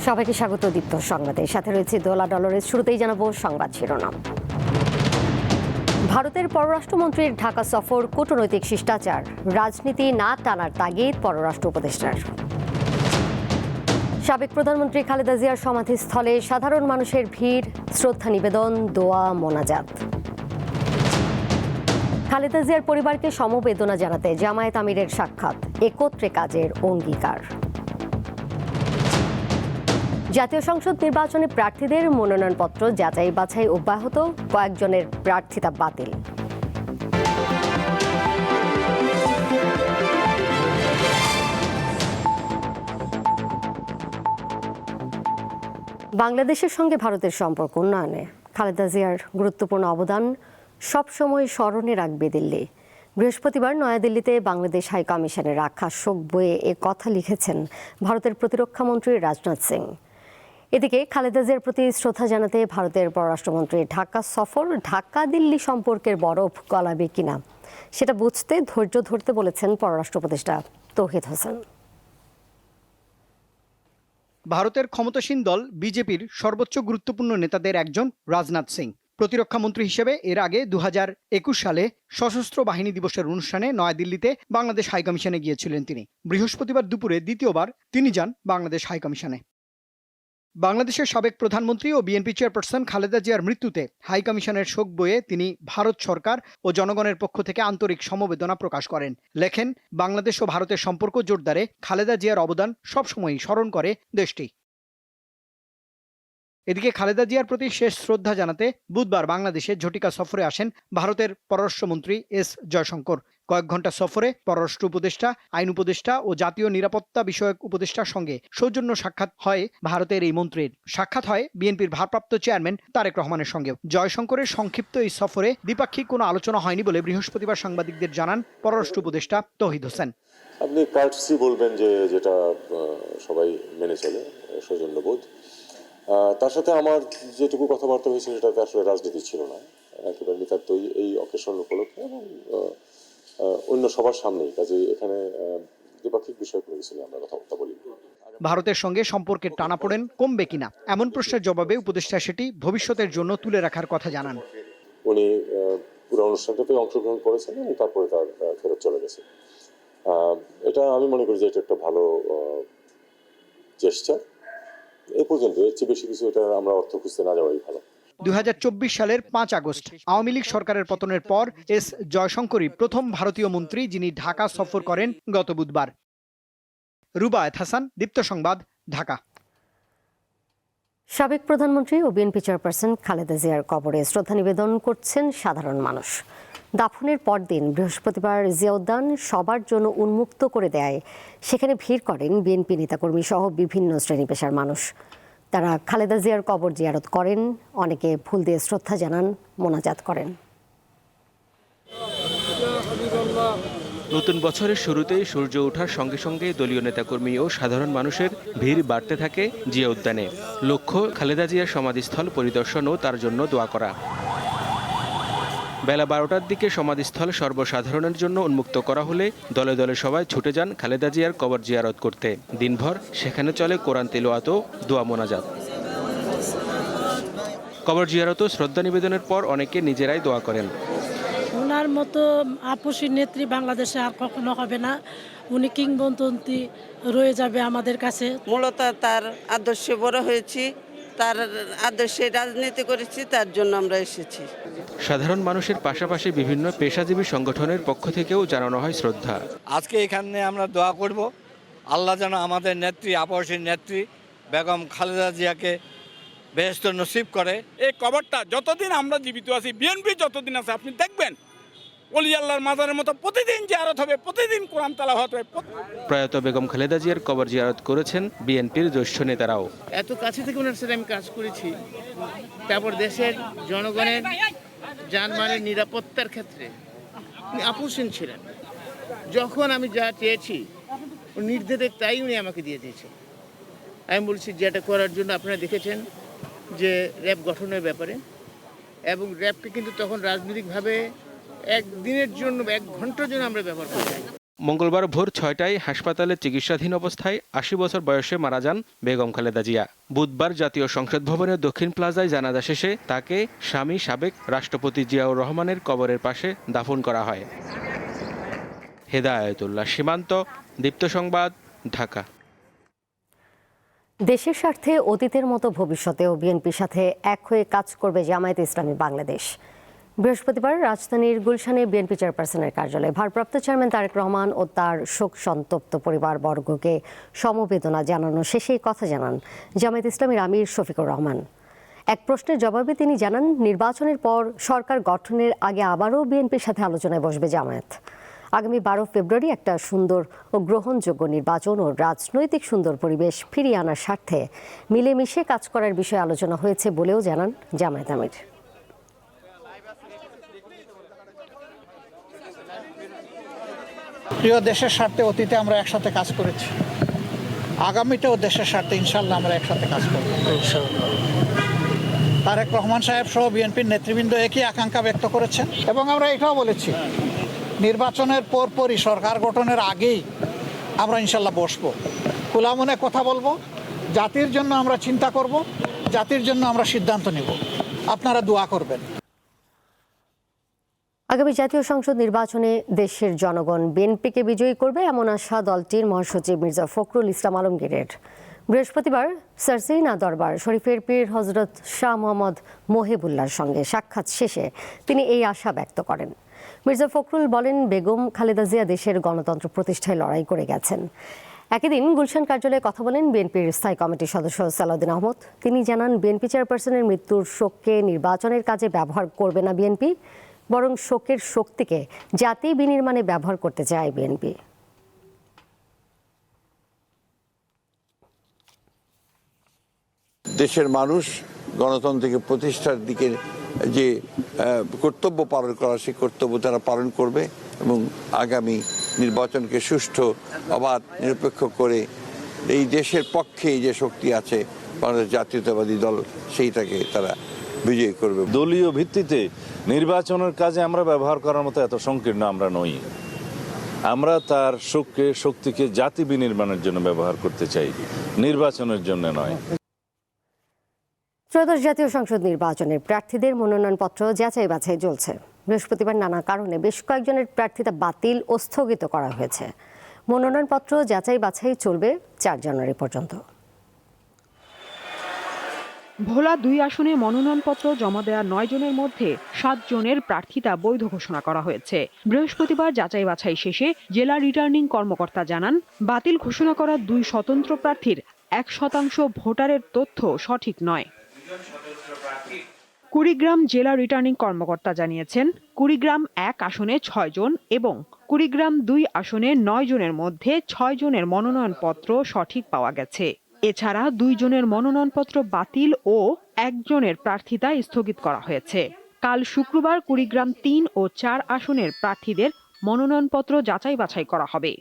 সবাইকে স্বাগত দীপ্ত সংবাদে। সাথে রয়েছে দোলা ডলরের। শুরুতেই জানাবো সংবাদ শিরোনাম। ভারতের পররাষ্ট্রমন্ত্রীর ঢাকা সফর কূটনৈতিক শিষ্টাচার, রাজনীতি না টানার তাগিদ পররাষ্ট্র উপদেষ্টার। সাবেক প্রধানমন্ত্রী খালেদা জিয়ার সমাধিস্থলে সাধারণ মানুষের ভিড়, শ্রদ্ধা নিবেদন, দোয়া মোনাজাত। খালেদা জিয়ার পরিবারকে সমবেদনা জানাতে জামায়াত আমিরের সাক্ষাৎ, একত্রে কাজের অঙ্গীকার। জাতীয় সংসদ নির্বাচনে প্রার্থীদের মনোনয়নপত্র যাচাই বাছাই অব্যাহত, কয়েকজনের প্রার্থিতা বাতিল। বাংলাদেশের সঙ্গে ভারতের সম্পর্ক উন্নয়নে খালেদা জিয়ার গুরুত্বপূর্ণ অবদান সবসময় স্মরণে রাখবে দিল্লি। বৃহস্পতিবার নয়াদিল্লিতে বাংলাদেশ হাই কমিশনে রাখা শোক বইয়ে এ কথা লিখেছেন ভারতের প্রতিরক্ষামন্ত্রী রাজনাথ সিং। এদিকে খালেদা জিয়ার প্রতি শ্রদ্ধা জানাতে ভারতের পররাষ্ট্রমন্ত্রীর ঢাকা সফর ঢাকা দিল্লি সম্পর্কের বরফ গলাবে কিনা সেটা বুঝতে ধৈর্য ধরতে বলেছেন পররাষ্ট্র উপদেষ্টা তৌহিদ হোসেন। ভারতের ক্ষমতাসীন দল বিজেপির সর্বোচ্চ গুরুত্বপূর্ণ নেতাদের একজন রাজনাথ সিং প্রতিরক্ষা মন্ত্রী হিসেবে এর আগে 2021 সালে সশস্ত্র বাহিনী দিবসের অনুষ্ঠানে নয়াদিল্লিতে বাংলাদেশ হাইকমিশনে গিয়েছিলেন তিনি। বৃহস্পতিবার দুপুরে দ্বিতীয়বার তিনি যান বাংলাদেশ হাইকমিশনে। বাংলাদেশের সাবেক প্রধানমন্ত্রী ও বিএনপি চেয়ারপারসন খালেদা জিয়ার মৃত্যুতে হাইকমিশনের শোক বইয়ে তিনি ভারত সরকার ও জনগণের পক্ষ থেকে আন্তরিক সমবেদনা প্রকাশ করেন। লেখেন, বাংলাদেশ ও ভারতের সম্পর্ক জোরদারে খালেদা জিয়ার অবদান সবসময়ই স্মরণ করে দেশটি। এদিকে খালেদা জিয়ার প্রতি শেষ শ্রদ্ধা জানাতে বুধবার বাংলাদেশে ঝটিকা সফরে আসেন ভারতের পররাষ্ট্রমন্ত্রী এস জয়শঙ্কর। কয়েক ঘন্টা সফরে পররাষ্ট্র উপদেষ্টা, আইন উপদেষ্টা ও জাতীয় নিরাপত্তা বিষয়ক উপদেষ্টার সঙ্গে সৌজন্য সাক্ষাৎ হয় ভারতের এই মন্ত্রীর। সাক্ষাৎ হয় বিএনপির ভারপ্রাপ্ত চেয়ারম্যান তারেক রহমানের সঙ্গেও। জয়শঙ্করের সংক্ষিপ্ত এই সফরে দ্বিপাক্ষিক কোনো আলোচনা হয়নি বলে বৃহস্পতিবার সাংবাদিকদের জানান পররাষ্ট্র উপদেষ্টা তৌহিদ হোসেন। আপনি কার্টসি বলবেন, যেটা সবাই মেনে চলে, সৌজন্যবোধ। তার সাথে আমার যেটুকু কথাবার্তা হয়েছে সেটাতে আসলে রাজনীতি ছিল না, একেবারে নিতান্তই এই অকেশন উপলক্ষে এবং অন্য সবার সামনেই। কাজে এখানে দ্বিপাক্ষিক বিষয় করে গেছিল, আমরা কথাবার্তা বলি। ভারতের সঙ্গে সম্পর্কের টানাপোড়েন কমবে কিনা এমন প্রশ্নের জবাবে উপদেষ্টা সেটি ভবিষ্যতের জন্য তুলে রাখার কথা জানান। উনি পুরো অনুষ্ঠানটাতে অংশগ্রহণ করেছেন এবং তারপরে তার ফেরত চলে গেছে। এটা আমি মনে করি যে এটা একটা ভালো জেস্চার। এ পর্যন্ত এর চেয়ে বেশি কিছু এটা আমরা অর্থ খুঁজতে না যাওয়াই ভালো। 2024 সালের 5 আগস্ট আওয়ামী লীগ সরকারের পতনের পর এস জয়শঙ্করই প্রথম ভারতীয় মন্ত্রী যিনি ঢাকা সফর করেন গত বুধবার। রুবায়েত হাসান, দীপ্ত সংবাদ, ঢাকা। সাবেক প্রধানমন্ত্রী ও বিএনপি চেয়ারপারসন খালেদা জিয়ার কবরে শ্রদ্ধা নিবেদন করছেন সাধারণ মানুষ। দাফনের পরদিন বৃহস্পতিবার জিয়া উদ্যান সবার জন্য উন্মুক্ত করে দেয়। সেখানে ভিড় করেন বিএনপি নেতাকর্মী সহ বিভিন্ন শ্রেণী পেশার মানুষ। তারা খালেদা জিয়ার কবর জিয়ারত করেন, অনেকে ফুল দিয়ে শ্রদ্ধা জানান, মোনাজাত করেন। নতুন বছরের শুরুতেই সূর্য ওঠার সঙ্গে সঙ্গে দলীয় নেতাকর্মী ও সাধারণ মানুষের ভিড় বাড়তে থাকে জিয়া উদ্যানে। লক্ষ্য খালেদা জিয়ার সমাধিস্থল পরিদর্শন ও তার জন্য দোয়া করা। বেলা 12টার দিকে সমাধিস্থল সর্বসাধারণের জন্য উন্মুক্ত করা হলে দলে দলে সবাই ছুটে যান খালেদা জিয়ার কবর জিয়ারত করতে। দিনভর সেখানে চলে কোরআন তিলাওয়াত ও দোয়া মোনাজাত। কবর জিয়ারত ও শ্রদ্ধা নিবেদনের পর অনেকে নিজেরাই দোয়া করেন। ওনার মতো আপসী নেত্রী বাংলাদেশে আর কখনো হবে না। উনি কিংবদন্তি রয়ে যাবে আমাদের কাছে। মূলত তার আদর্শে বড় হয়েছি, তার আদর্শে রাজনীতি করেছি, তার জন্য আমরা এসেছি। সাধারণ মানুষের পাশাপাশি বিভিন্ন পেশাজীবী সংগঠনের পক্ষ থেকেও জানানো হয় শ্রদ্ধা। আজকে এখানে আমরা দোয়া করব, আল্লাহ যেন আমাদের নেত্রী, আপসী নেত্রী বেগম খালেদা জিয়াকে বেহেশত নসিব করে। এই কবরটা যতদিন আমরা জীবিত আছি, বিএনপি যতদিন আছে, আপনি দেখবেন ওলি আল্লাহর মাজারের মতো প্রতিদিন জিয়ারত হবে, প্রতিদিন কোরআন তেলাওয়াত হবে। প্রয়াত বেগম খালেদা জিয়ার কবর জিয়ারত করেছেন বিএনপির জ্যেষ্ঠ নেতারাও। এত কাছে থেকে ওনার সাথে আমি কাজ করেছি, তারপর দেশের জনগণের জানমালের নিরাপত্তার ক্ষেত্রে উনি আপোষহীন ছিলেন। যখন আমি যা চেয়েছি নির্দেশে তাই উনি আমাকে দিয়ে দিয়েছেন। আমি বলছি যেটা করার জন্য আপনারা দেখেছেন যে র্যাব গঠনের ব্যাপারে, এবং র্যাবকে কিন্তু তখন রাজনৈতিকভাবে একদিনের জন্য, 1 ঘন্টার জন্য আমরা ব্যবহার করি। মঙ্গলবার ভোর 6টায় হাসপাতালে চিকিৎসাধীন অবস্থায় ৮০ বছর বয়সে মারা যান বেগম খালেদা জিয়া। বুধবার জাতীয় সংসদ ভবনের দক্ষিণ প্লাজায় জানাজা শেষে তাকে স্বামী সাবেক রাষ্ট্রপতি জিয়াউর রহমানের কবরের পাশে দাফন করা হয়। হেদায়েতুল্লাহ সীমান্ত, দীপ্ত সংবাদ, ঢাকা। দেশের স্বার্থে অতীতের মতো ভবিষ্যতেও বিএনপির সাথে এক হয়ে কাজ করবে জামায়াতে ইসলামী বাংলাদেশ। বৃহস্পতিবার রাজধানীর গুলশানে বিএনপি চেয়ারপারসনের কার্যালয়ে ভারপ্রাপ্ত চেয়ারম্যান তারেক রহমান ও তার শোক সন্তপ্ত পরিবারবর্গকে সমবেদনা জানানো শেষেই কথা জানান জামায়াতে ইসলামীর আমির শফিকুর রহমান। এক প্রশ্নের জবাবে তিনি জানান, নির্বাচনের পর সরকার গঠনের আগে আবারও বিএনপির সাথে আলোচনায় বসবে জামায়াত। আগামী 12 ফেব্রুয়ারি একটা সুন্দর ও গ্রহণযোগ্য নির্বাচন ও রাজনৈতিক সুন্দর পরিবেশ ফিরিয়ে আনার স্বার্থে মিলেমিশে কাজ করার বিষয়ে আলোচনা হয়েছে বলেও জানান জামায়াত আমির। প্রিয় দেশের স্বার্থে অতীতে আমরা একসাথে কাজ করেছি, আগামীতেও দেশের স্বার্থে ইনশাল্লাহ আমরা একসাথে কাজ করব। তারেক রহমান সাহেব সহ বিএনপির নেতৃবৃন্দ একই আকাঙ্ক্ষা ব্যক্ত করেছেন এবং আমরা এটাও বলেছি, নির্বাচনের পরপরই সরকার গঠনের আগেই আমরা ইনশাল্লাহ বসবো, খোলা মনে কথা বলবো, জাতির জন্য আমরা চিন্তা করব, জাতির জন্য আমরা সিদ্ধান্ত নেব। আপনারা দোয়া করবেন। আগামী জাতীয় সংসদ নির্বাচনে দেশের জনগণ বিএনপিকে বিজয়ী করবে এমন আশা দলটির মহাসচিব মির্জা ফখরুল ইসলাম আলমগীরের। বৃহস্পতিবার সারসিনা দরবার শরীফের পীর হজরত শাহ মোহাম্মদ মহিবুল্লাহর সঙ্গে সাক্ষাৎ শেষে তিনি এই আশা ব্যক্ত করেন। মির্জা ফখরুল বলেন, বেগম খালেদা জিয়া দেশের গণতন্ত্র প্রতিষ্ঠায় লড়াই করে গেছেন। একই দিন গুলশান কার্যালয়ে কথা বলেন বিএনপির স্থায়ী কমিটির সদস্য সালাউদ্দিন আহমদ। তিনি জানান, বিএনপি চেয়ারপারসনের মৃত্যুর শোককে নির্বাচনের কাজে ব্যবহার করবে না বিএনপি, বরং শোকের শক্তিকে জাতি বিনির্মাণে ব্যবহার করতে চায় বিএনপি। দেশের মানুষ গণতন্ত্রকে প্রতিষ্ঠার দিকে যে কর্তব্য পালন করা, সেই কর্তব্য তারা পালন করবে এবং আগামী নির্বাচনকে সুষ্ঠু, অবাধ, নিরপেক্ষ করে এই দেশের পক্ষে যে শক্তি আছে বাংলাদেশ জাতীয়তাবাদী দল, সেইটাকে তারা বিজয়ী করবে। দলীয় ভিত্তিতে নির্বাচনের কাজে আমরা ব্যবহার করার মতো এত সংকীর্ণ আমরা নই। আমরা তার শক্তিকে জাতি বিনির্মাণের জন্য ব্যবহার করতে চাই, নির্বাচনের জন্য নয়। ত্রয়োদশ জাতীয় সংসদ নির্বাচনের প্রার্থীদের মনোনয়নপত্র যাচাই বাছাই চলছে। বৃহস্পতিবার নানা কারণে বেশ কয়েকজনের প্রার্থিতা বাতিল ও স্থগিত করা হয়েছে। মনোনয়নপত্র যাচাই বাছাই চলবে 4 জানুয়ারি পর্যন্ত। ভোলা 2 আসনে মনোনয়নপত্র জমা দেওয়া 9 জনের মধ্যে 7 জনের প্রার্থিতা বৈধ ঘোষণা করা হয়েছে। বৃহস্পতিবার যাচাই বাছাই শেষে জেলা রিটার্নিং কর্মকর্তা জানান, বাতিল ঘোষণা করা 2 স্বতন্ত্র প্রার্থীর 1% ভোটারের তথ্য সঠিক নয়। কুড়িগ্রাম জেলা রিটার্নিং কর্মকর্তা জানিয়েছেন, কুড়িগ্রাম 1 আসনে 6 জন এবং কুড়িগ্রাম 2 আসনে 9 জনের মধ্যে 6 জনের মনোনয়নপত্র সঠিক পাওয়া গেছে। এছাড়া 2 জনের মনোনয়নপত্র বাতিল ও 1 জনের প্রার্থিতা স্থগিত করা হয়েছে। কাল শুক্রবার কুড়িগ্রাম 3 ও 4 আসনের প্রার্থীদের মনোনয়নপত্র যাচাই বাছাই করা হবে।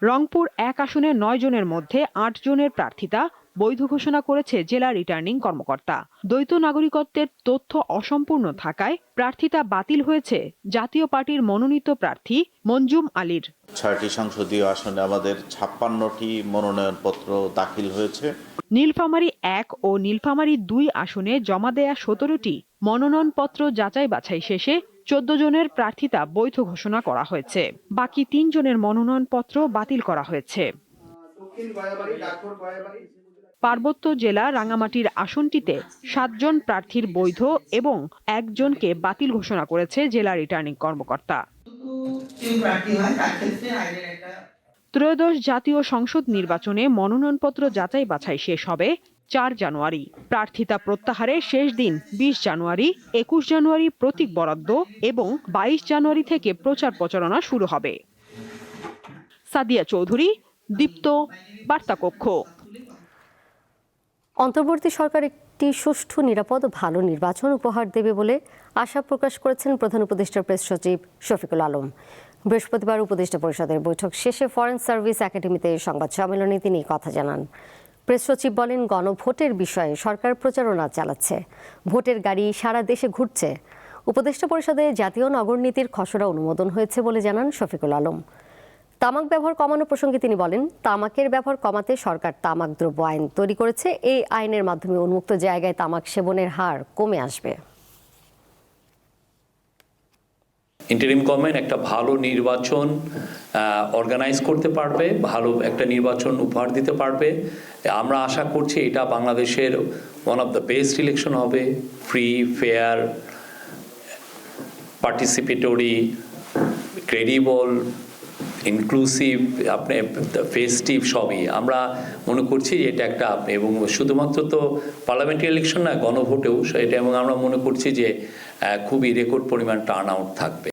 রংপুর 1 আসনে 9 জনের মধ্যে 8 জনের প্রার্থিতা বৈধ ঘোষণা করেছে জেলা রিটার্নিং কর্মকর্তা। দ্বৈত নাগরিকত্বের তথ্য অসম্পূর্ণ থাকায় প্রার্থিতা বাতিল হয়েছে জাতীয় পার্টির মনোনীত প্রার্থী মঞ্জুম আলীর। 6টি সংসদীয় আসনে আমাদের 56টি মনোনয়নপত্র দাখিল হয়েছে। নীলফামারী 1 ও নীলফামারী 2 আসনে জমা দেয়া 17টি মনোনয়নপত্র যাচাই বাছাই শেষে 14 জনের প্রার্থিতা বৈধ ঘোষণা করা হয়েছে। বাকি 3 জনের মনোনয়নপত্র বাতিল করা হয়েছে। পার্বত্য জেলা রাঙ্গামাটির আসনটিতে 7 জন প্রার্থীর বৈধ এবং 1 জনকে বাতিল ঘোষণা করেছে জেলা রিটার্নিং কর্মকর্তা। ত্রয়োদশ জাতীয় সংসদ নির্বাচনে মনোনয়নপত্র যাচাই বাছাই শেষ হবে 4 জানুয়ারি। প্রার্থিতা প্রত্যাহারের শেষ দিন 20 জানুয়ারি, 21 জানুয়ারি প্রতীক বরাদ্দ এবং 22 জানুয়ারি থেকে প্রচার প্রচারণা শুরু হবে। সাদিয়া চৌধুরী, দীপ্ত, বার্তা কক্ষ। অন্তর্বর্তী সরকার একটি সুষ্ঠু, নিরাপদ ও ভালো নির্বাচন উপহার দেবে বলে আশা প্রকাশ করেছেন প্রধান উপদেষ্টার প্রেস সচিব শফিকুল আলম। বৃহস্পতিবার উপদেষ্টা পরিষদের বৈঠক শেষে ফরেন সার্ভিস একাডেমিতে সংবাদ সম্মেলনে তিনি কথা জানান। প্রেস সচিব বলেন, গণভোটের বিষয়ে সরকার প্রচারণা চালাচ্ছে। ভোটের গাড়ি সারা দেশে ঘুরছে। উপদেষ্টা পরিষদে জাতীয় নগর নীতির খসড়া অনুমোদন হয়েছে বলে জানান শফিকুল আলম। তামাক ব্যবহার কমানো প্রসঙ্গে তিনি বলেন, তামাকের ব্যবহার কমাতে সরকার তামাক দ্রব্য আইন তৈরি করেছে। এই আইনের মাধ্যমে উন্মুক্ত জায়গায় তামাক সেবনের হার কমে আসবে। ইন্টারিম গভর্নমেন্ট একটা ভালো নির্বাচন অর্গানাইজ করতে পারবে, ভালো একটা নির্বাচন উপহার দিতে পারবে। আমরা আশা করছি এটা বাংলাদেশের one of the best election হবে, free, fair, participatory, credible, inclusive, আপনি ফেস্টিভ সবই। আমরা মনে করছি যে এটা একটা, এবং শুধুমাত্র তো পার্লামেন্টারি ইলেকশন না, গণভোটেও এটা, এবং আমরা মনে করছি যে খুবই রেকর্ড পরিমাণ টার্ন আউট থাকবে।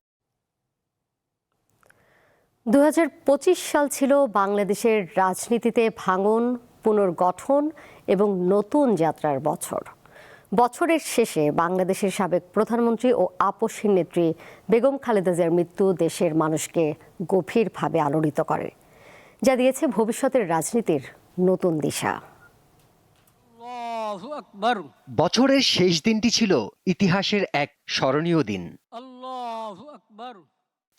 2025 সাল ছিল বাংলাদেশের রাজনীতিতে ভাঙন, পুনর্গঠন এবং নতুন যাত্রার বছর। বছরের শেষে বাংলাদেশের সাবেক প্রধানমন্ত্রী ও আপসহীন নেত্রী বেগম খালেদা জিয়ার মৃত্যু দেশের মানুষকে গভীরভাবে আলোড়িত করে, যা দিয়েছে ভবিষ্যতের রাজনীতির নতুন দিশা। বছরের শেষ দিনটি ছিল ইতিহাসের এক স্মরণীয় দিন।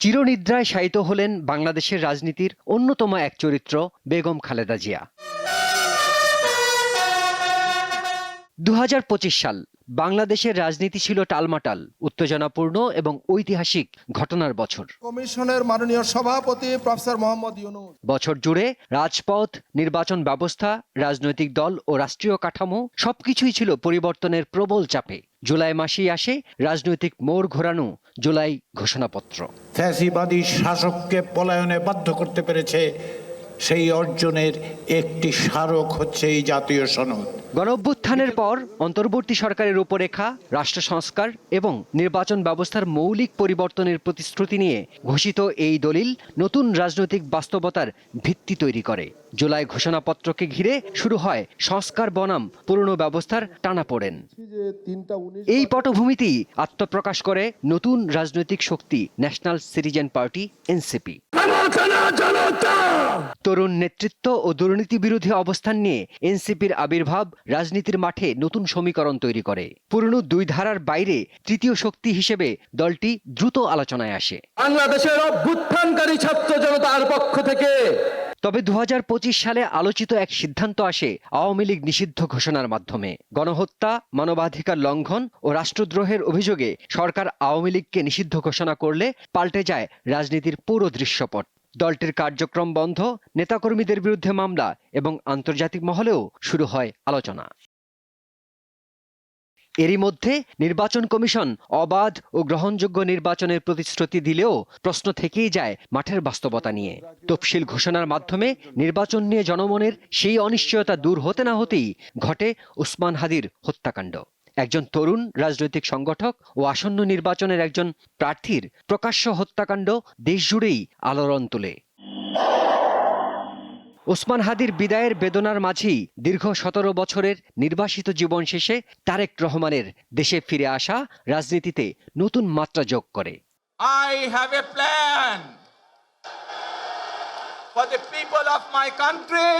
চিরনিদ্রায় শায়িত হলেন বাংলাদেশের রাজনীতির অন্যতম এক চরিত্র বেগম খালেদা জিয়া। 2025 সাল বাংলাদেশের রাজনীতি ছিল টালমাটাল, উত্তেজনাপূর্ণ এবং ঐতিহাসিক ঘটনার বছর। কমিশনের মাননীয় সভাপতি প্রফেসর মোহাম্মদ ইউনূস। বছর জুড়ে রাজপথ, নির্বাচন ব্যবস্থা, রাজনৈতিক দল ও রাষ্ট্রীয় কাঠামো সবকিছুই ছিল পরিবর্তনের প্রবল চাপে। জুলাই মাসেই আসে রাজনৈতিক মোড় ঘোরানো জুলাই ঘোষণাপত্র। ফ্যাসিবাদী শাসককে পলায়নে বাধ্য করতে পেরেছে, সেই অর্জনের একটি স্মারক হচ্ছে এই জাতীয় সনদ। গণঅভ্যুত্থানের পর অন্তর্বর্তী সরকারের রূপরেখা, রাষ্ট্র সংস্কার এবং নির্বাচন ব্যবস্থার মৌলিক পরিবর্তনের প্রতিশ্রুতি নিয়ে ঘোষিত এই দলিল নতুন রাজনৈতিক বাস্তবতার ভিত্তি তৈরি করে। জুলাই ঘোষণাপত্রকে ঘিরে শুরু হয় সংস্কার বনাম পুরনো ব্যবস্থার টানাপোড়েন। এই পটভূমিতেই আত্মপ্রকাশ করে নতুন রাজনৈতিক শক্তি ন্যাশনাল সিটিজেন পার্টি, এনসিপি। তরুণ নেতৃত্ব ও দুর্নীতি বিরোধী অবস্থান নিয়ে এনসিপির আবির্ভাব রাজনীতির মাঠে নতুন সমীকরণ তৈরি করে। পুরনো দুই ধারার বাইরে তৃতীয় শক্তি হিসেবে দলটি দ্রুত আলোচনায় আসে। বাংলাদেশের অভ্যুত্থানকারী ছাত্র জনতার পক্ষ থেকে। তবে 2025 সালে আলোচিত এক সিদ্ধান্ত আসে আওয়ামী লীগ নিষিদ্ধ ঘোষণার মাধ্যমে। গণহত্যা, মানবাধিকার লঙ্ঘন ও রাষ্ট্রদ্রোহের অভিযোগে সরকার আওয়ামী লীগকে নিষিদ্ধ ঘোষণা করলে পাল্টে যায় রাজনীতির পুরো দৃশ্যপট। দলটির কার্যক্রম বন্ধ, নেতাকর্মীদের বিরুদ্ধে মামলা এবং আন্তর্জাতিক মহলেও শুরু হয় আলোচনা। এরই মধ্যে নির্বাচন কমিশন অবাধ ও গ্রহণযোগ্য নির্বাচনের প্রতিশ্রুতি দিলেও প্রশ্ন থেকেই যায় মাঠের বাস্তবতা নিয়ে। তফসিল ঘোষণার মাধ্যমে নির্বাচন নিয়ে জনমনের সেই অনিশ্চয়তা দূর হতে না হতেই ঘটে ওসমান হাদির হত্যাকাণ্ড। একজন তরুণ রাজনৈতিক সংগঠক ও আসন্ন নির্বাচনের একজন প্রার্থীর প্রকাশ্য হত্যাকাণ্ড দেশজুড়েই আলোড়ন তোলে। ওসমান হাদির বিদায়ের বেদনার মাঝেই দীর্ঘ 17 বছরের নির্বাসিত জীবন শেষে তারেক রহমানের দেশে ফিরে আসা রাজনীতিতে নতুন মাত্রা যোগ করে। I have a plan for the people of my country.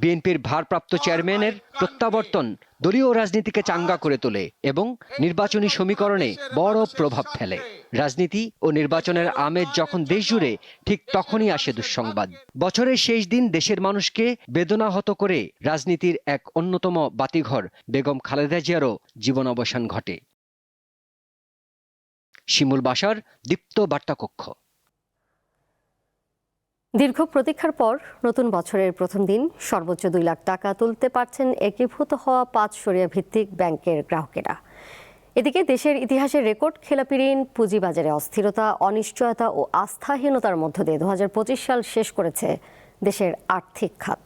বিএনপির ভারপ্রাপ্ত চেয়ারম্যানের প্রত্যাবর্তন দলীয় রাজনীতিকে চাঙ্গা করে তোলে এবং নির্বাচনী সমীকরণে বড় প্রভাব ফেলে। রাজনীতি ও নির্বাচনের আমেজ যখন দেশজুড়ে, ঠিক তখনই আসে দুঃসংবাদ। বছরের শেষ দিন দেশের মানুষকে বেদনাহত করে রাজনীতির এক অন্যতম বাতিঘর বেগম খালেদা জিয়ারও জীবনাবসান ঘটে। শিমুল বাশার, দীপ্ত বার্তা কক্ষ। দীর্ঘ প্রতীক্ষার পর নতুন বছরের প্রথম দিন সর্বোচ্চ 2 লাখ টাকা তুলতে পারছেন একীভূত হওয়া 5 শরিয়া ভিত্তিক ব্যাংকের গ্রাহকেরা। এদিকে দেশের ইতিহাসের রেকর্ড খেলাপি ঋণ, পুঁজিবাজারে অস্থিরতা, অনিশ্চয়তা ও আস্থাহীনতার মধ্য দিয়ে 2025 সাল শেষ করেছে দেশের আর্থিক খাত।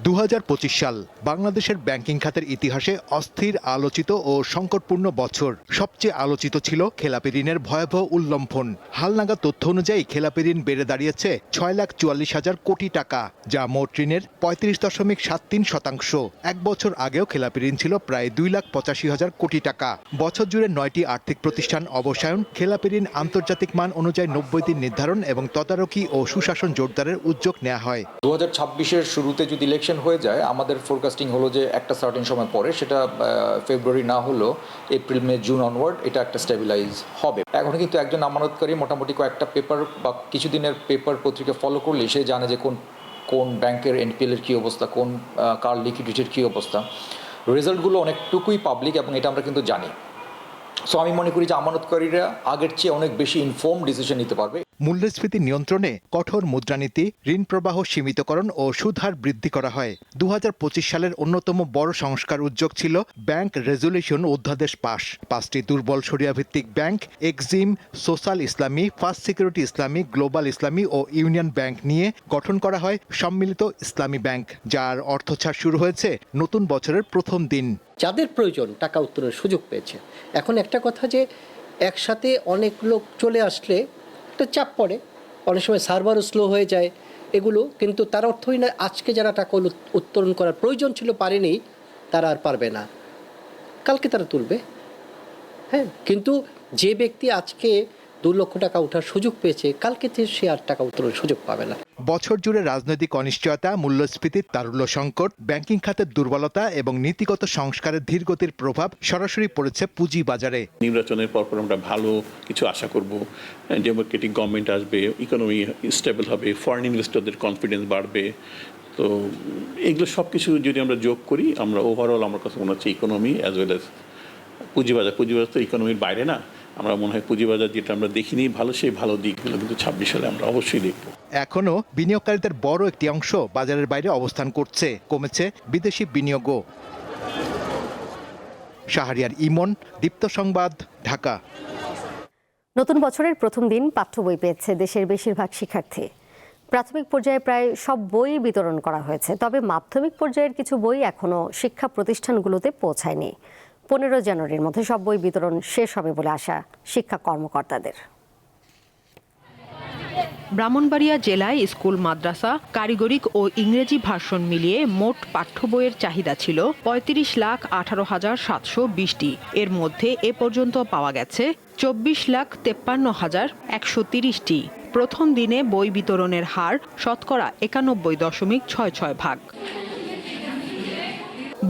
2025 সাল বাংলাদেশের ব্যাংকিং খাতের ইতিহাসে অস্থির, আলোচিত ও সংকটপূর্ণ বছর। সবচেয়ে আলোচিত ছিল খেলাপি ঋণের ভয়াবহ উল্লঙ্ঘন। হালনাগাদ তথ্য অনুযায়ী খেলাপি ঋণ বেড়ে দাঁড়িয়েছে 6,44,000 কোটি টাকা, যা মোট ঋণের 35.73%। এক বছর আগেও খেলাপি ঋণ ছিল প্রায় 2,85,000 কোটি টাকা। বছর জুড়ে 9টি আর্থিক প্রতিষ্ঠান অবসায়ন, খেলাপি ঋণ আন্তর্জাতিক মান অনুযায়ী 90 দিন নির্ধারণ এবং তদারকি ও সুশাসন জোরদারের উদ্যোগ নেওয়া হয়। 2026-এর শুরুতে যদি ইলেকশন রিসেশন হয়ে যায়, আমাদের ফোরকাস্টিং হলো যে একটা সার্টেন সময় পরে, সেটা ফেব্রুয়ারি না হলেও এপ্রিল মে জুন অনওয়ার্ড এটা একটা স্টেবিলাইজ হবে। এখন কিন্তু একজন আমানতকারী মোটামুটি কয়েকটা পেপার বা কিছুদিনের পেপার পত্রিকা ফলো করলে সে জানে যে কোন ব্যাংকের এনপিএল এর কী অবস্থা, কোন কার লিকুইডিটির কী অবস্থা। রেজাল্টগুলো অনেকটুকুই পাবলিক এবং এটা আমরা কিন্তু জানি। সো আমি মনে করি যে আমানতকারীরা আগের চেয়ে অনেক বেশি ইনফর্ম ডিসিশন নিতে পারবে। মূল্যস্ফীতি নিয়ন্ত্রণে কঠোর মুদ্রানীতি, ঋণ প্রবাহ সীমিতকরণ ও সুদহার বৃদ্ধি করা হয়। 2025 সালের অন্যতম বড় সংস্কার উদ্যোগ ছিল ব্যাংক রেজুলেশন অধ্যাদেশ পাস। 5টি দুর্বল শরিয়া ভিত্তিক ব্যাংক এক্সিম, সোশ্যাল ইসলামী, ফার্স্ট সিকিউরিটি ইসলামী, গ্লোবাল ইসলামী ও ইউনিয়ন ব্যাংক নিয়ে গঠন করা হয় সম্মিলিত ইসলামী ব্যাংক, যার অর্থছাড় শুরু হয়েছে নতুন বছরের প্রথম দিন। যাদের প্রয়োজন টাকা উত্তোলনের সুযোগ পেয়েছে। এখন একটা কথা যে একসাথে অনেক লোক চলে আসলে একটা চাপ পড়ে, অনেক সময় সার্ভারও স্লো হয়ে যায় এগুলো, কিন্তু তার অর্থই না আজকে যারা টাকা উত্তোলন করার প্রয়োজন ছিল পারেনি, তারা আর পারবে না, কালকে তারা তুলবে। হ্যাঁ, কিন্তু যে ব্যক্তি আজকে 2 লক্ষ টাকা ওঠার সুযোগ পেয়েছে, কালকে সে আর টাকা উত্তোলনের সুযোগ পাবে না। বছর জুড়ে রাজনৈতিক অনিশ্চয়তা, মূল্যস্ফীতির তারল্য সংকট, ব্যাংকিং খাতের দুর্বলতা এবং নীতিগত সংস্কারের ধীরগতির প্রভাব সরাসরি পড়েছে পুঁজি বাজারে। নির্বাচনের পর আমরা ভালো কিছু আশা করব, ডেমোক্রেটিক গভর্নমেন্ট আসবে, ইকোনমি স্টেবল হবে, ফরেন ইনভেস্টরদের কনফিডেন্স বাড়বে। তো এগুলো সব কিছু যদি আমরা যোগ করি, আমরা ওভারঅল আমার কাছে মনে হচ্ছে ইকোনমি অ্যাজ ওয়েল অ্যাজ পুঁজিবাজার তো ইকোনমির বাইরে না, আমরা মনে হয় পুঁজিবাজার যেটা আমরা দেখিনি ভালো, সেই ভালো দিকগুলো কিন্তু 26 সালে আমরা অবশ্যই দেখব। এখনও বিনিয়োগকারীদের বড় একটি অংশ বাজারের বাইরে অবস্থান করছে, কমেছে বিদেশি বিনিয়োগও। শাহরিয়ার ইমন, দীপ্ত সংবাদ, ঢাকা। নতুন বছরের প্রথম দিন পাঠ্য বই পেয়েছে দেশের বেশিরভাগ শিক্ষার্থী। প্রাথমিক পর্যায়ে প্রায় সব বই বিতরণ করা হয়েছে, তবে মাধ্যমিক পর্যায়ের কিছু বই এখনও শিক্ষা প্রতিষ্ঠানগুলোতে পৌঁছায়নি। 15 জানুয়ারির মধ্যে সব বই বিতরণ শেষ হবে বলে আশা শিক্ষা কর্মকর্তাদের। ব্রাহ্মণবাড়িয়া জেলায় স্কুল, মাদ্রাসা, কারিগরি ও ইংরেজি ভার্সন মিলিয়ে মোট পাঠ্য বইয়ের চাহিদা ছিল 35,18,720টি। এর মধ্যে এ পর্যন্ত পাওয়া গেছে 24,53,130টি। প্রথম দিনে বই বিতরণের হার শতকরা 91.66%।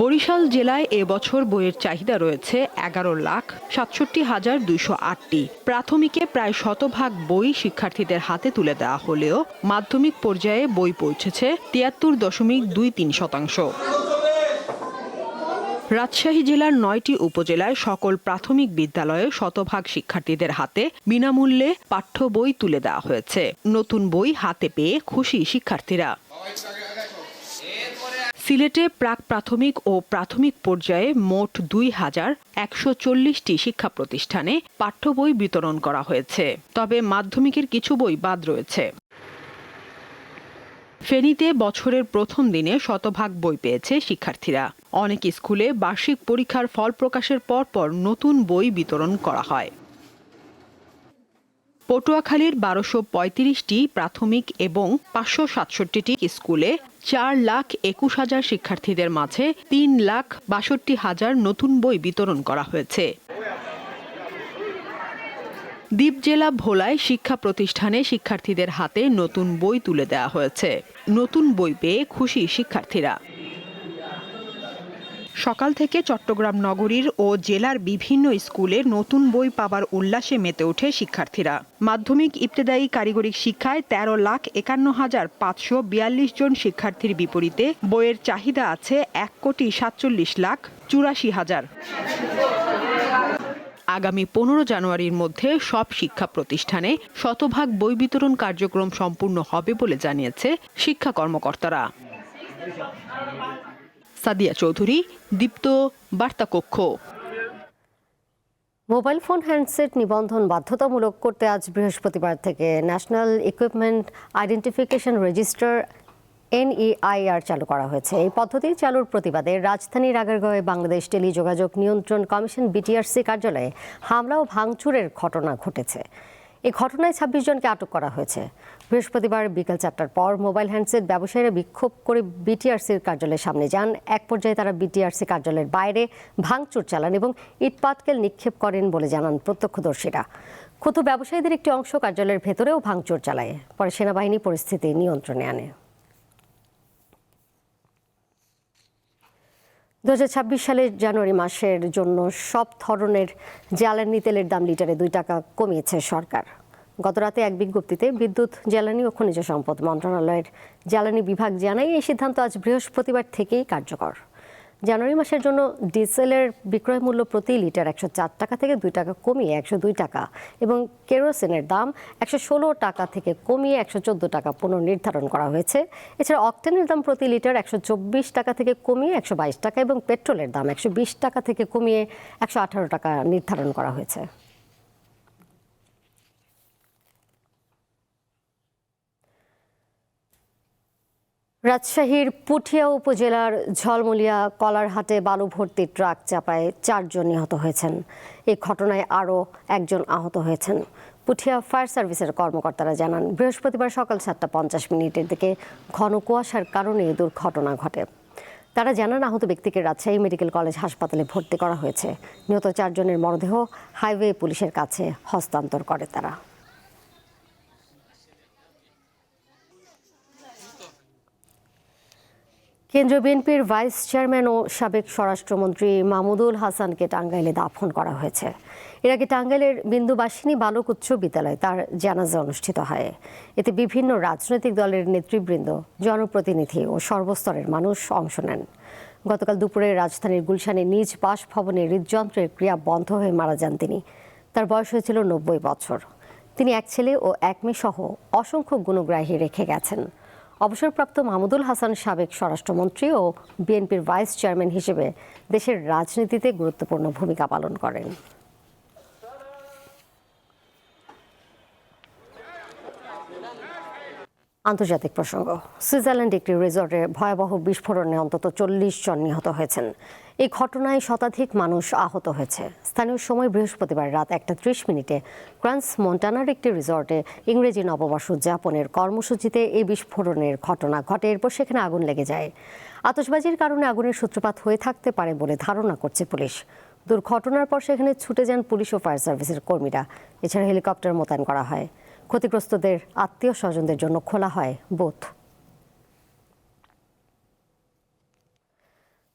বরিশাল জেলায় এবছর বইয়ের চাহিদা রয়েছে 11,67,208টি। প্রাথমিকে প্রায় 100% বই শিক্ষার্থীদের হাতে তুলে দেওয়া হলেও মাধ্যমিক পর্যায়ে বই পৌঁছেছে 73.23%। রাজশাহী জেলার 9টি উপজেলায় সকল প্রাথমিক বিদ্যালয়ে 100% শিক্ষার্থীদের হাতে বিনামূল্যে পাঠ্য বই তুলে দেওয়া হয়েছে। নতুন বই হাতে পেয়ে খুশি শিক্ষার্থীরা। সিলেটে প্রাক প্রাথমিক ও প্রাথমিক পর্যায়ে মোট 2,140টি শিক্ষা প্রতিষ্ঠানে পাঠ্য বই বিতরণ করা হয়েছে, তবে মাধ্যমিকের কিছু বই বাদ রয়েছে। ফেনীতে বছরের প্রথম দিনে 100% বই পেয়েছে শিক্ষার্থীরা। অনেক স্কুলে বার্ষিক পরীক্ষার ফল প্রকাশের পরপর নতুন বই বিতরণ করা হয়। পটুয়াখালীর 1235টি প্রাথমিক এবং 567টি স্কুলে 4,21,000 শিক্ষার্থীদের মাঝে 3,62,000 নতুন বই বিতরণ করা হয়েছে। দ্বীপ জেলা ভোলায় শিক্ষা প্রতিষ্ঠানে শিক্ষার্থীদের হাতে নতুন বই তুলে দেওয়া হয়েছে। নতুন বই পেয়ে খুশি শিক্ষার্থীরা। সকাল থেকে চট্টগ্রাম নগরীর ও জেলার বিভিন্ন স্কুলে নতুন বই পাবার উল্লাসে মেতে ওঠে শিক্ষার্থীরা। মাধ্যমিক, ইবতেদায়ী, কারিগরি শিক্ষায় 13,51,542 জন শিক্ষার্থীর বিপরীতে বইয়ের চাহিদা আছে 1,47,84,000। আগামী 15 জানুয়ারির মধ্যে সব শিক্ষা প্রতিষ্ঠানে 100% বই বিতরণ কার্যক্রম সম্পূর্ণ হবে বলে জানিয়েছে শিক্ষা কর্মকর্তারা। সাদিয়া চৌধুরী, দীপ্ত, বার্তা কক্ষ। মোবাইল ফোন হ্যান্ডসেট নিবন্ধন বাধ্যতামূলক করতে আজ বৃহস্পতিবার থেকে national equipment identification register NEIR চালু করা হয়েছে। এই পদ্ধতি চালুর প্রতিবাদে রাজধানীর আগারগাঁওয়ে বাংলাদেশ টেলিযোগাযোগ নিয়ন্ত্রণ কমিশন BTRC কার্যালয়ে হামলা ও ভাঙচুরের ঘটনা ঘটেছে। এই ঘটনায় 26 জনকে আটক করা হয়েছে। বৃহস্পতিবার বিকেল 4টার পর মোবাইল হ্যান্ডসেট ব্যবসায়ীরা বিক্ষোভ করে BTRCর কার্যালয়ের সামনে যান। এক পর্যায়ে তারা BTRC কার্যালয়ের বাইরে ভাঙচুর চালান এবং ইটপাটকেল নিক্ষেপ করেন বলে জানান প্রত্যক্ষদর্শীরা। ক্ষুব্ধ ব্যবসায়ীদের একটি অংশ কার্যালয়ের ভেতরেও ভাঙচুর চালায়। পরে সেনাবাহিনী পরিস্থিতি নিয়ন্ত্রণে আনে। 2026 সালের জানুয়ারি মাসের জন্য সব ধরনের জ্বালানি তেলের দাম লিটারে 2 টাকা কমিয়েছে সরকার। গতরাতে এক বিজ্ঞপ্তিতে বিদ্যুৎ, জ্বালানি ও খনিজ সম্পদ মন্ত্রণালয়ের জ্বালানি বিভাগ জানায় এই সিদ্ধান্ত আজ বৃহস্পতিবার থেকেই কার্যকর। জানুয়ারি মাসের জন্য ডিজেলের বিক্রয় মূল্য প্রতি লিটার 104 টাকা থেকে 2 টাকা কমিয়ে 102 টাকা এবং কেরোসিনের দাম 116 টাকা থেকে কমিয়ে 114 টাকা পুনর্নির্ধারণ করা হয়েছে। এছাড়া অকটেনের দাম প্রতি লিটার 124 টাকা থেকে কমিয়ে 122 টাকা এবং পেট্রোলের দাম 120 টাকা থেকে কমিয়ে 118 টাকা নির্ধারণ করা হয়েছে। রাজশাহীর পুঠিয়া উপজেলার ঝলমুলিয়া কলারহাটে বালু ভর্তি ট্রাক চাপায় 4 জন নিহত হয়েছেন। এই ঘটনায় আরও একজন আহত হয়েছেন। পুঠিয়া ফায়ার সার্ভিসের কর্মকর্তারা জানান, বৃহস্পতিবার সকাল 7:50 দিকে ঘন কুয়াশার কারণে এই দুর্ঘটনা ঘটে। তারা জানান, আহত ব্যক্তিকে রাজশাহী মেডিকেল কলেজ হাসপাতালে ভর্তি করা হয়েছে। নিহত 4 জনের মরদেহ হাইওয়ে পুলিশের কাছে হস্তান্তর করে তারা। কেন্দ্রীয় বিএনপির ভাইস চেয়ারম্যান ও সাবেক স্বরাষ্ট্রমন্ত্রী মাহমুদুল হাসানকে টাঙ্গাইলে দাফন করা হয়েছে। এর আগে টাঙ্গাইলের বিন্দুবাসিনী বালক উচ্চ বিদ্যালয়ে তার জানাজা অনুষ্ঠিত হয়। এতে বিভিন্ন রাজনৈতিক দলের নেতৃবৃন্দ, জনপ্রতিনিধি ও সর্বস্তরের মানুষ অংশ নেন। গতকাল দুপুরে রাজধানীর গুলশানে নিজ বাসভবনে হৃদযন্ত্রের ক্রিয়া বন্ধ হয়ে মারা যান তিনি। তার বয়স হয়েছিল 90 বছর। তিনি এক ছেলে ও এক মেয়ে সহ অসংখ্য গুণগ্রাহী রেখে গেছেন। অবসরপ্রাপ্ত মাহমুদুল হাসান সাবেক স্বরাষ্ট্রমন্ত্রী ও বিএনপির ভাইস চেয়ারম্যান হিসেবে দেশের রাজনীতিতে গুরুত্বপূর্ণ ভূমিকা পালন করেন। আন্তর্জাতিক প্রসঙ্গ, সুইজারল্যান্ড একটি রিসর্টে ভয়াবহ বিস্ফোরণে অন্তত 40 জন নিহত হয়েছেন। এই ঘটনায় শতাধিক মানুষ আহত হয়েছে। স্থানীয় সময় বৃহস্পতিবার রাত 1:30 ক্রান্স মন্টানার একটি রিসর্টে ইংরেজি নববর্ষ উদযাপনের কর্মসূচিতে এই বিস্ফোরণের ঘটনা ঘটে। এরপর সেখানে আগুন লেগে যায়। আতশবাজির কারণে আগুনের সূত্রপাত হয়ে থাকতে পারে বলে ধারণা করছে পুলিশ। দুর্ঘটনার পর সেখানে ছুটে যান পুলিশ ও ফায়ার সার্ভিসের কর্মীরা। এছাড়া হেলিকপ্টার মোতায়েন করা হয়। ক্ষতিগ্রস্তদের আত্মীয় স্বজনদের জন্য খোলা হয় বুথ।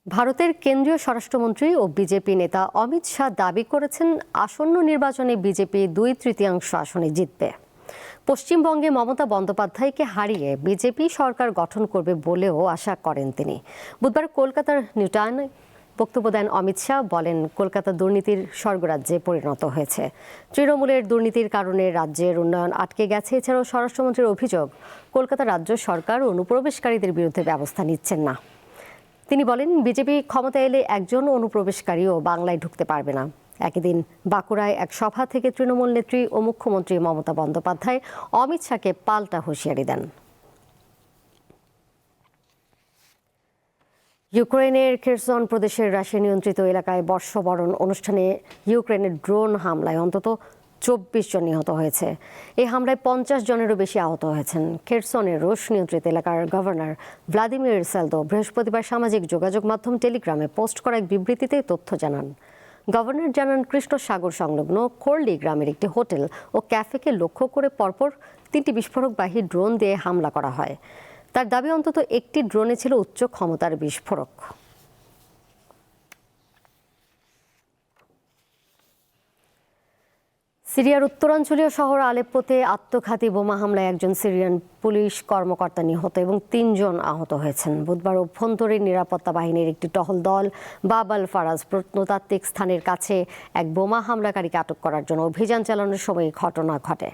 ভারতের কেন্দ্রীয় স্বরাষ্ট্রমন্ত্রী ও বিজেপি নেতা অমিত শাহ দাবি করেছেন, আসন্ন নির্বাচনে বিজেপি 2/3 আসনে জিতবে। পশ্চিমবঙ্গে মমতা বন্দ্যোপাধ্যায়কে হারিয়ে বিজেপি সরকার গঠন করবে বলেও আশা করেন তিনি। বুধবার কলকাতার নিউটাউনে বক্তব্য দেন অমিত শাহ। বলেন, কলকাতা দুর্নীতির স্বর্গরাজ্যে পরিণত হয়েছে। তৃণমূলের দুর্নীতির কারণে রাজ্যের উন্নয়ন আটকে গেছে। এছাড়াও স্বরাষ্ট্রমন্ত্রীর অভিযোগ, কলকাতা রাজ্য সরকার অনুপ্রবেশকারীদের বিরুদ্ধে ব্যবস্থা নিচ্ছেন না। তিনি বলেন, বিজেপি ক্ষমতা এলে একজন অনুপ্রবেশকারীও বাংলায় ঢুকতে পারবে না। একই দিন বাঁকুড়ায় এক সভা থেকে তৃণমূল নেত্রী ও মুখ্যমন্ত্রী মমতা বন্দ্যোপাধ্যায় অমিত শাহকে পাল্টা হুঁশিয়ারি দেন। ইউক্রেনের খেরসন প্রদেশের রাশিয়া নিয়ন্ত্রিত এলাকায় বর্ষবরণ অনুষ্ঠানে ইউক্রেনের ড্রোন হামলায় অন্তত 24 জন নিহত হয়েছে। এই হামলায় 50 জনেরও বেশি আহত হয়েছেন। খেরসনের রুশ নিয়ন্ত্রিত এলাকার গভর্নর ভ্লাদিমির সেলদো বৃহস্পতিবার সামাজিক যোগাযোগ মাধ্যম টেলিগ্রামে পোস্ট করা এক বিবৃতিতে তথ্য জানান। গভর্নর জানান, কৃষ্ণ সাগর সংলগ্ন কোরলি গ্রামের একটি হোটেল ও ক্যাফেকে লক্ষ্য করে পরপর 3টি বিস্ফোরকবাহী ড্রোন দিয়ে হামলা করা হয়। তার দাবি, অন্তত একটি ড্রোনে ছিল উচ্চ ক্ষমতার বিস্ফোরক। সিরিয়ার উত্তরাঞ্চলীয় শহর আলেপ্পোতে আত্মঘাতী বোমা হামলায় একজন সিরিয়ান পুলিশ কর্মকর্তা নিহত এবং 3 জন আহত হয়েছেন। বুধবার অভ্যন্তরীণ নিরাপত্তা বাহিনীর একটি টহল দল বাব আল ফারাজ প্রত্নতাত্ত্বিক স্থানের কাছে এক বোমা হামলাকারীকে আটক করার জন্য অভিযান চালানোর সময় ঘটনা ঘটে।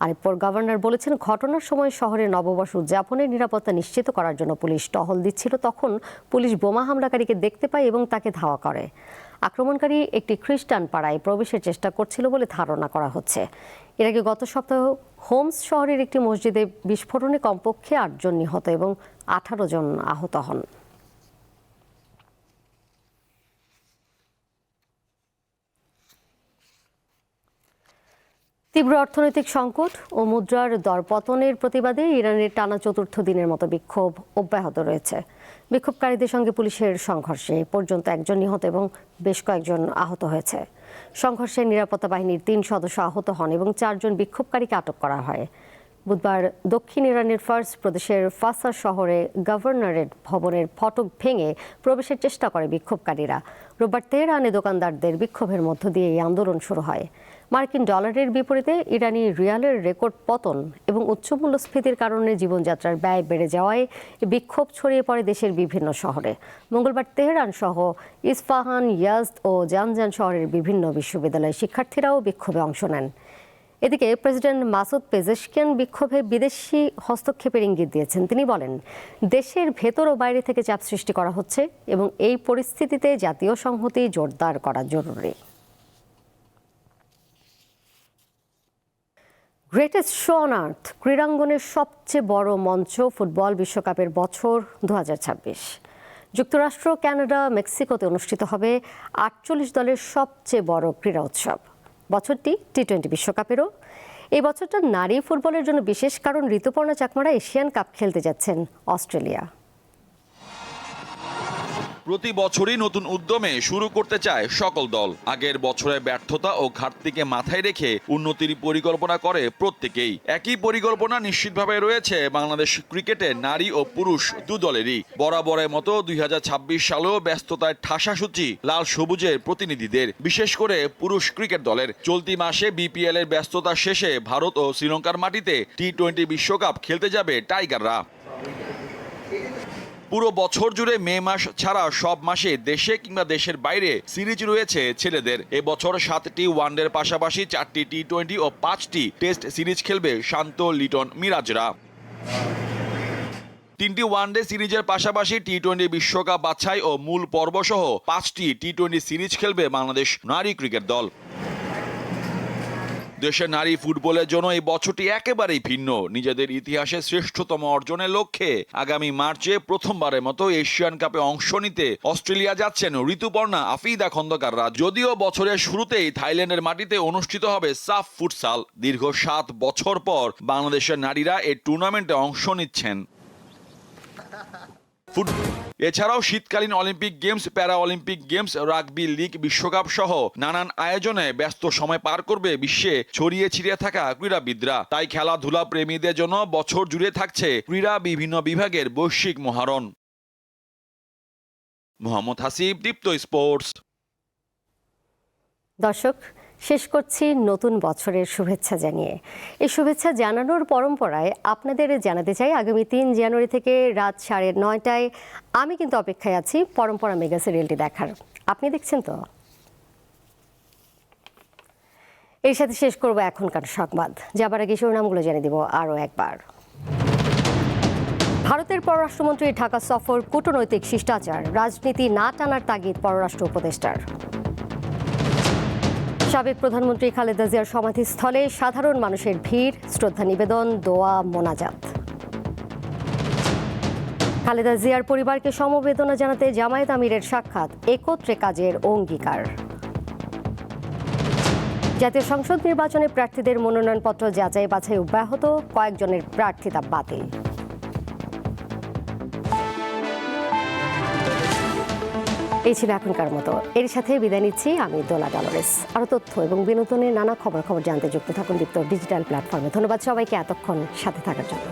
আলেপ্পোর গভর্নর বলেছেন, ঘটনার সময় শহরে নববর্ষ উদযাপনের নিরাপত্তা নিশ্চিত করার জন্য পুলিশ টহল দিচ্ছিল। তখন পুলিশ বোমা হামলাকারীকে দেখতে পায় এবং তাকে ধাওয়া করে। আক্রমণকারী একটি খ্রিস্টান পাড়ায় প্রবেশের চেষ্টা করছিল বলে ধারণা করা হচ্ছে। এর আগে গত সপ্তাহে হোমস শহরের একটি মসজিদে বিস্ফোরণে কমপক্ষে 8 জন নিহত এবং 18 জন আহত হন। তীব্র অর্থনৈতিক সংকট ও মুদ্রার দরপতনের প্রতিবাদে ইরানের টানা 4র্থ দিনের মতো বিক্ষোভ অব্যাহত রয়েছে। বিক্ষোভকারীদের সঙ্গে পুলিশের সংঘর্ষে এ পর্যন্ত 1 জন নিহত এবং বেশ কয়েকজন আহত হয়েছে। সংঘর্ষে নিরাপত্তা বাহিনীর 3 সদস্য আহত হন এবং 4 জন বিক্ষোভকারীকে আটক করা হয়। বুধবার দক্ষিণ ইরানের ফার্স প্রদেশের ফাসা শহরে গভর্নরেট ভবনের ফটক ভেঙে প্রবেশের চেষ্টা করে বিক্ষোভকারীরা। রোববার তেহরানে দোকানদারদের বিক্ষোভের মধ্য দিয়ে এই আন্দোলন শুরু হয়। মার্কিন ডলারের বিপরীতে ইরানি রিয়ালের রেকর্ড পতন এবং উচ্চ মূল্যস্ফীতির কারণে জীবনযাত্রার ব্যয় বেড়ে যাওয়ায় বিক্ষোভ ছড়িয়ে পড়ে দেশের বিভিন্ন শহরে। মঙ্গলবার তেহরান সহ ইস্পাহান, ইয়াজদ ও জানজান শহরের বিভিন্ন বিশ্ববিদ্যালয়ের শিক্ষার্থীরাও বিক্ষোভে অংশ নেন। এদিকে প্রেসিডেন্ট মাসুদ পেজেশকিয়ান বিক্ষোভে বিদেশি হস্তক্ষেপের ইঙ্গিত দিয়েছেন। তিনি বলেন, দেশের ভেতর ও বাইরে থেকে চাপ সৃষ্টি করা হচ্ছে এবং এই পরিস্থিতিতে জাতীয় সংহতি জোরদার করা জরুরি। গ্রেটেস্ট শো অন আর্থ ক্রীড়াঙ্গনের সবচেয়ে বড় মঞ্চ ফুটবল বিশ্বকাপের বছর 2026। যুক্তরাষ্ট্র, কানাডা, মেক্সিকোতে অনুষ্ঠিত হবে 48 দলের সবচেয়ে বড় ক্রীড়া উৎসব। বছরটি টি-20 বিশ্বকাপেরও। এই বছরটা নারী ফুটবলের জন্য বিশেষ, কারণ ঋতুপর্ণা চাকমারা এশিয়ান কাপ খেলতে যাচ্ছেন অস্ট্রেলিয়া। প্রতি বছরই নতুন উদ্যমে শুরু করতে চায় সকল দল। আগের বছরের ব্যর্থতা ও ঘাটতিকে মাথায় রেখে উন্নতির পরিকল্পনা করে প্রত্যেকেই। একই পরিকল্পনা নিশ্চিতভাবে রয়েছে বাংলাদেশ ক্রিকেটে নারী ও পুরুষ দু দলেরই। বরাবরের মতো 2026 সালেও ব্যস্ততায় ঠাসাসূচি লাল সবুজের প্রতিনিধিদের, বিশেষ করে পুরুষ ক্রিকেট দলের। চলতি মাসে বিপিএল এর ব্যস্ততা শেষে ভারত ও শ্রীলঙ্কার মাটিতে টি-20 বিশ্বকাপ খেলতে যাবে টাইগাররা। পুরো বছর জুড়ে মে মাস ছাড়া সব মাসে দেশে কিংবা দেশের বাইরে সিরিজ রয়েছে ছেলেদের। এবছর 7টি ওয়ানডের পাশাপাশি 4টি টি-20 ও 5টি টেস্ট সিরিজ খেলবে শান্ত, লিটন, মিরাজরা। 3টি ওয়ানডে সিরিজের পাশাপাশি টি-20 বিশ্বকাপ বাছাই ও মূল পর্ব সহ 5টি টি-20 সিরিজ খেলবে বাংলাদেশ নারী ক্রিকেট দল। দেশের নারী ফুটবলের জন্য এই বছরটি একেবারেই ভিন্ন। নিজেদের ইতিহাসে শ্রেষ্ঠতম অর্জনের লক্ষ্যে আগামী মার্চে প্রথমবারের মতো এশিয়ান কাপে অংশ নিতে অস্ট্রেলিয়া যাচ্ছেন ঋতুপর্ণা, আফিদা খন্দকাররা। যদিও বছরের শুরুতেই থাইল্যান্ডের মাটিতে অনুষ্ঠিত হবে সাফ ফুটসাল। দীর্ঘ 7 বছর পর বাংলাদেশের নারীরা এই টুর্নামেন্টে অংশ নিচ্ছেন। এছাড়াও শীতকালীন অলিম্পিক গেমস, প্যারা অলিম্পিক গেমস, রাগবি লিগ, বিশ্বকাপ সহ নানান আয়োজনে ব্যস্ত সময় পার করবে বিশ্বে ছড়িয়ে ছিটিয়ে থাকা ক্রীড়াবিদরা। তাই খেলাধুলা প্রেমীদের জন্য বছর জুড়ে থাকছে ক্রীড়া বিভিন্ন বিভাগের বৈশ্বিক মহারণ। মোহাম্মদ হাসিব, দীপ্ত স্পোর্টস। দর্শক, শেষ করছি নতুন বছরের শুভেচ্ছা জানিয়ে। এই শুভেচ্ছা জানানোর পরম্পরায় আপনাদের জানাতে চাই, আগামী 3 জানুয়ারি থেকে রাত 9:30টায় আমি কিন্তু অপেক্ষায় আছি পরম্পরা মেগা সিরিয়ালটি দেখার। আপনি দেখছেন তো? এর সাথে শেষ করব এখনকার সংবাদ। যাবার আগে শিরোনামগুলো জানিয়ে দিব আরও একবার। ভারতের পররাষ্ট্রমন্ত্রীর ঢাকা সফর কূটনৈতিক শিষ্টাচার, রাজনীতি না টানার তাগিদ পররাষ্ট্র উপদেষ্টার। সাবেক প্রধানমন্ত্রী খালেদা জিয়ার সমাধিস্থলে সাধারণ মানুষের ভিড়, শ্রদ্ধা নিবেদন, দোয়া, মোনাজাত। খালেদা জিয়ার পরিবারকে সমবেদনা জানাতে জামায়াত আমিরের সাক্ষাৎ, একত্রে কাজের অঙ্গীকার। জাতীয় সংসদ নির্বাচনে প্রার্থীদের মনোনয়নপত্র যাচাই বাছাই অব্যাহত, কয়েকজনের প্রার্থিতা বাতিল। এই ছিল এখনকার মতো। এর সাথে বিদায় নিচ্ছি আমি দোলা ডলরেস। আরও তথ্য এবং বিনোদনের নানা খবর জানতে যুক্ত থাকুন দীপ্ত ডিজিটাল প্ল্যাটফর্মে। ধন্যবাদ সবাইকে এতক্ষণ সাথে থাকার জন্য।